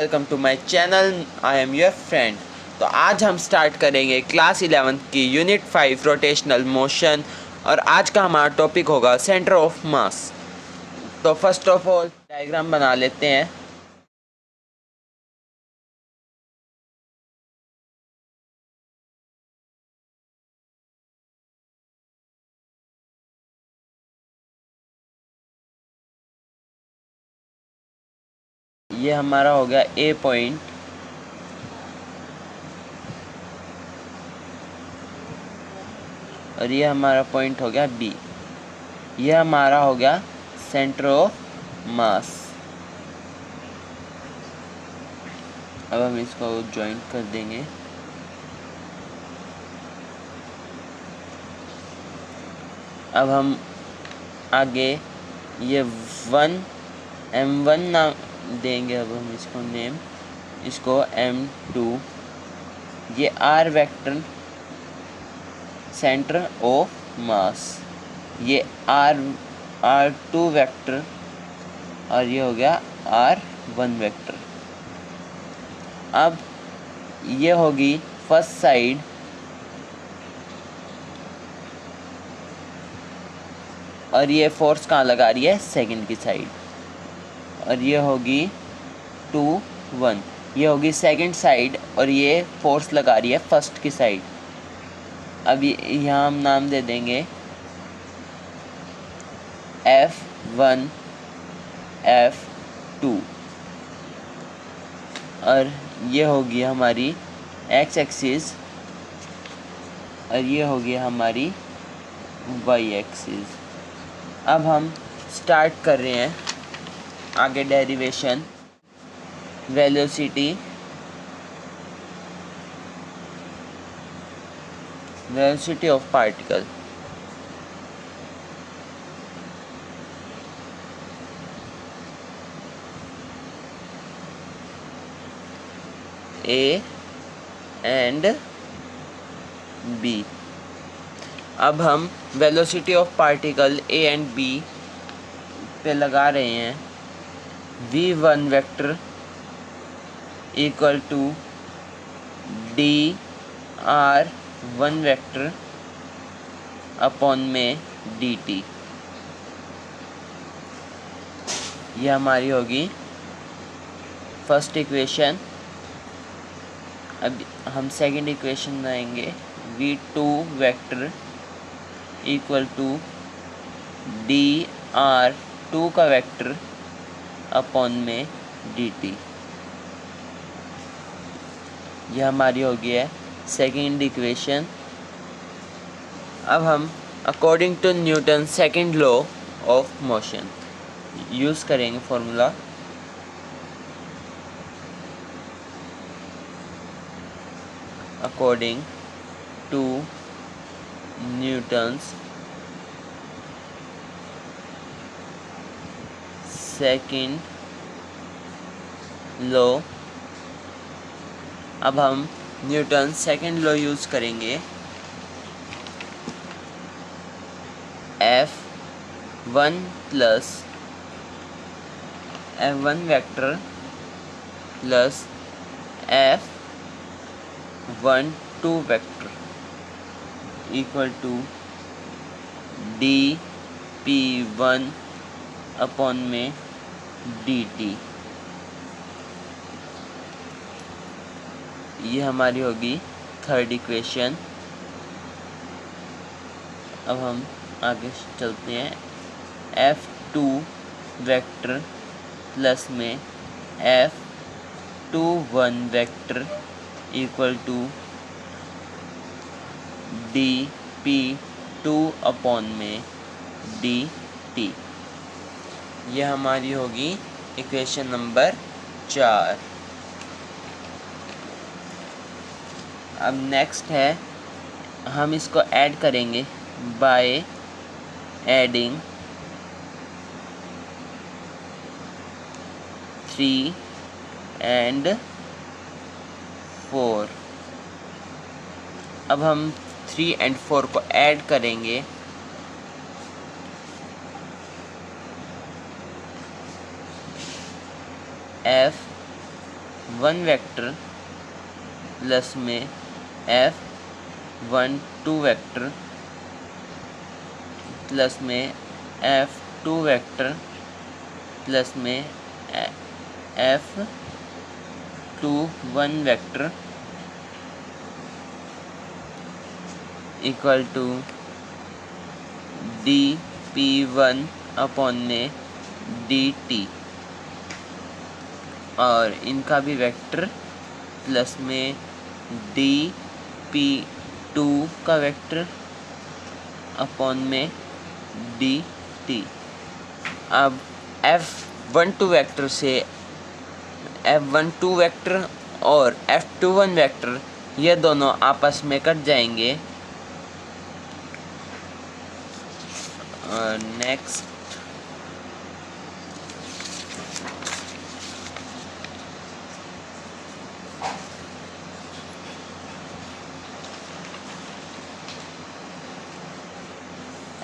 Welcome to my channel. I am your friend. तो आज हम स्टार्ट करेंगे क्लास 11 की यूनिट 5 रोटेशनल मोशन और आज का हमारा टॉपिक होगा सेंटर ऑफ मास। तो फर्स्ट ऑफ ऑल डायग्राम बना लेते हैं। ये हमारा हो गया ए पॉइंट, और ये हमारा पॉइंट हो गया बी। ये हमारा हो गया सेंटर ऑफ मास। अब हम इसको ज्वाइन कर देंगे। अब हम आगे ये M1 नाम देंगे। अब हम इसको नेम, इसको M2। ये R vector centre of mass, ये R2 वेक्टर, और ये हो गया R1 वेक्टर। अब ये होगी फर्स्ट साइड, और ये फोर्स कहाँ लगा रही है? सेकंड की साइड। और ये होगी 2 1, ये होगी सेकंड साइड, और ये फोर्स लगा रही है फर्स्ट की साइड। अब यहाँ हम नाम दे देंगे F1 F2, और ये होगी हमारी x एक्सिस, और ये होगी हमारी y एक्सिस। अब हम स्टार्ट कर रहे हैं आगे derivation. Velocity of particle. A and B। अब हम velocity of particle A and B पे लगा रहे हैं V1 vector equal to dr1 vector upon में dt। ये हमारी होगी फर्स्ट इक्वेशन। अब हम सेकंड इक्वेशन बनाएंगे। V2 vector equal to dr2 का वेक्टर अपॉन में dt। यह हमारी हो गई है सेकंड इक्वेशन। अब हम according to Newton second law of motion use करेंगे formula. According to Newton's second law. अब हम न्यूटन सेकंड लॉ यूज़ करेंगे। F1 plus F1 vector plus F12 vector equal to dP1 upon में dt। ये हमारी होगी थर्ड इक्वेशन। अब हम आगे चलते हैं। F2 वेक्टर प्लस में F21 vector equal to dP2 upon में dt। ये हमारी होगी इक्वेशन नंबर 4। अब नेक्स्ट है, हम इसको ऐड करेंगे बाय एडिंग 3 एंड 4। अब हम 3 एंड 4 को ऐड करेंगे। वन वेक्टर प्लस में F12 वेक्टर प्लस में F2 वेक्टर प्लस में F21 vector equal to dP1 upon में dt और इनका भी वेक्टर प्लस में dP2 का वेक्टर अपॉन में dt। अब F12 वेक्टर से F12 वेक्टर और F21 वेक्टर ये दोनों आपस में कट जाएंगे। Next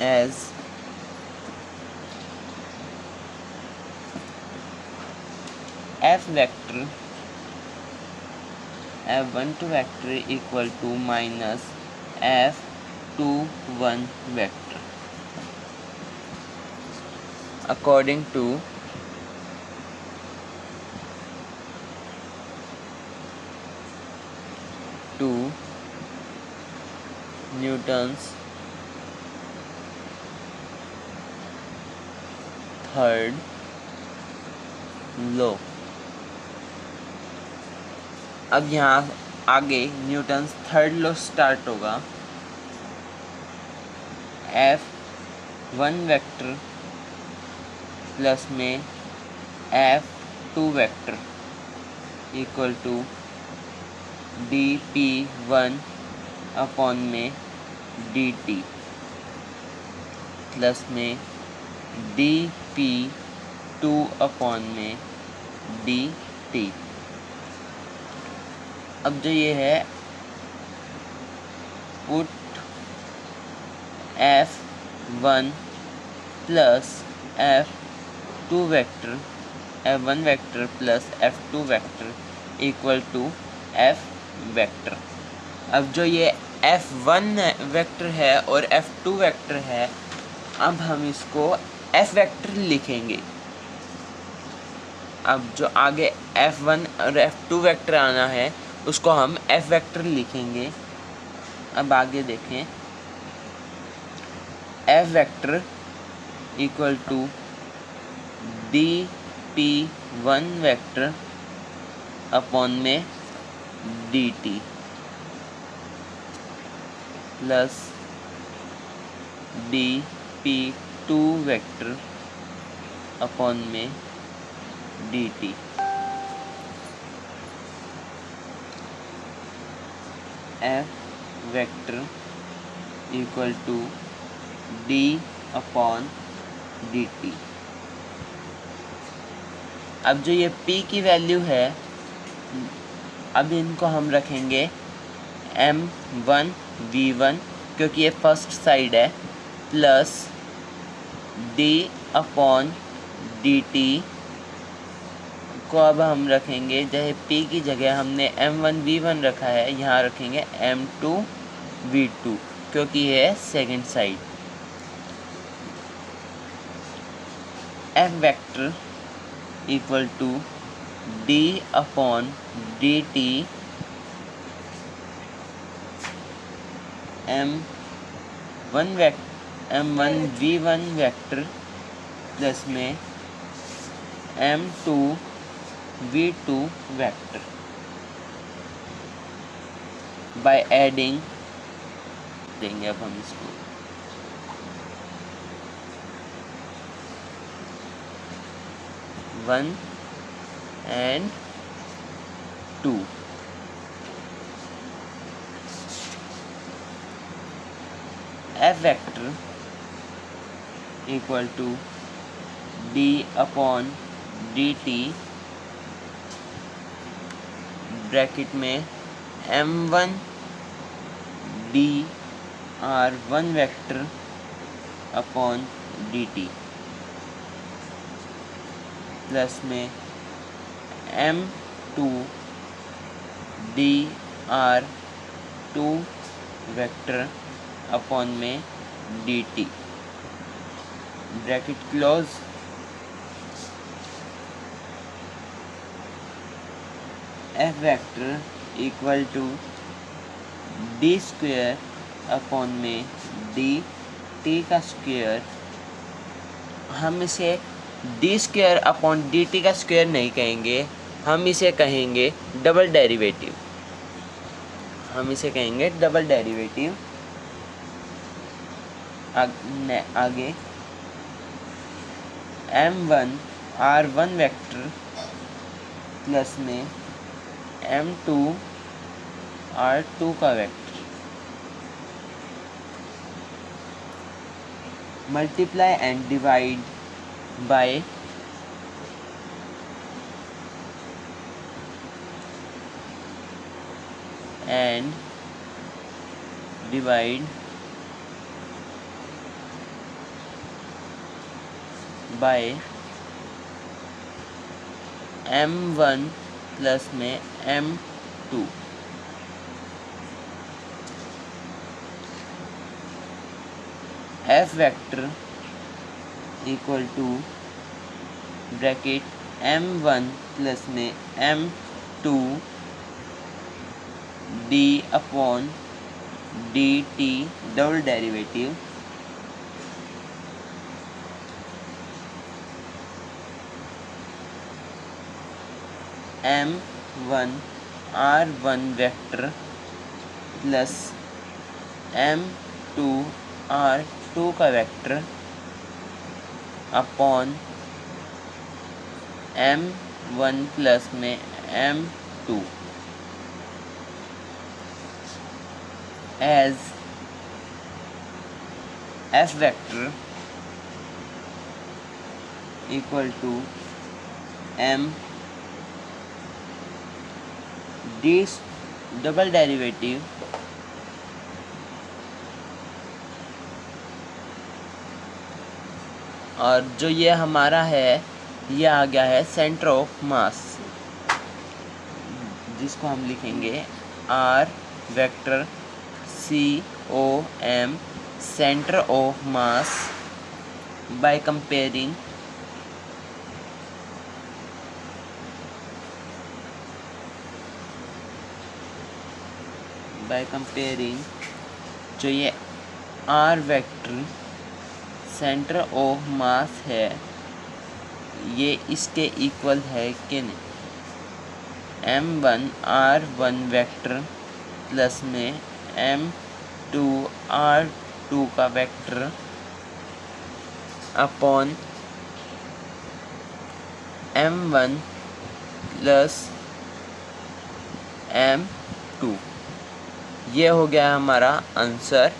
as F vector F12 vector equal to minus F21 vector according to Newton's third law. अब यहाँ आगे न्यूटन्स थर्ड लॉ स्टार्ट होगा। F1 वेक्टर प्लस में F2 vector equal to dP1 upon में dt प्लस में dP2 upon में dt। अब जो ये है put F1 plus F2 vector F1 vector plus F2 vector equal to F vector. अब जो ये F1 वेक्टर है और F2 वेक्टर है, अब हम इसको F वेक्टर लिखेंगे। अब जो आगे F1 और F2 वेक्टर आना है उसको हम F वेक्टर लिखेंगे। अब आगे देखें, F vector equal to dP1 vector upon में dt plus dP2 vector upon में dt। F vector equal to d upon dt। अब जो ये p की वैल्यू है, अब इनको हम रखेंगे m1 v1 क्योंकि ये फर्स्ट साइड है, प्लस d अपॉन dt को अब हम रखेंगे, जैसे p की जगह हमने m1 v1 रखा है, यहाँ रखेंगे m2 v2 क्योंकि ये है second side. f vector equal to d upon dt m1 v1 vector plus में m2 v2 vector by adding देंगे। अब हम इसको one and two. F vector equal to d upon dt bracket में m1 dr1 vector upon dt plus में m2 two D R two vector upon में D T, bracket close, F vector equal to D square upon में D T का square. हम इसे D square upon D T का square नहीं कहेंगे, हम इसे कहेंगे डबल डेरिवेटिव। हम इसे कहेंगे डबल डेरिवेटिव। आगे m1 r1 वेक्टर प्लस में m2 r2 का vector multiply and divide by and divide by m1 plus में m2। f vector equal to bracket m1 plus में m2 D upon D T double derivative m1 r1 vector plus m2 r2 का vector upon m1 plus में m2 as f vector equal to m d double derivative और जो ये हमारा है ये आ गया है सेंटर ऑफ मास, जिसको हम लिखेंगे r vector COM centre of mass by comparing जो ये R vector centre of mass है ये इसके इक्वल है कि नहीं। m1 r1 वेक्टर प्लस में m2 r2 का vector upon m1 plus m2, ये हो गया हमारा आंसर।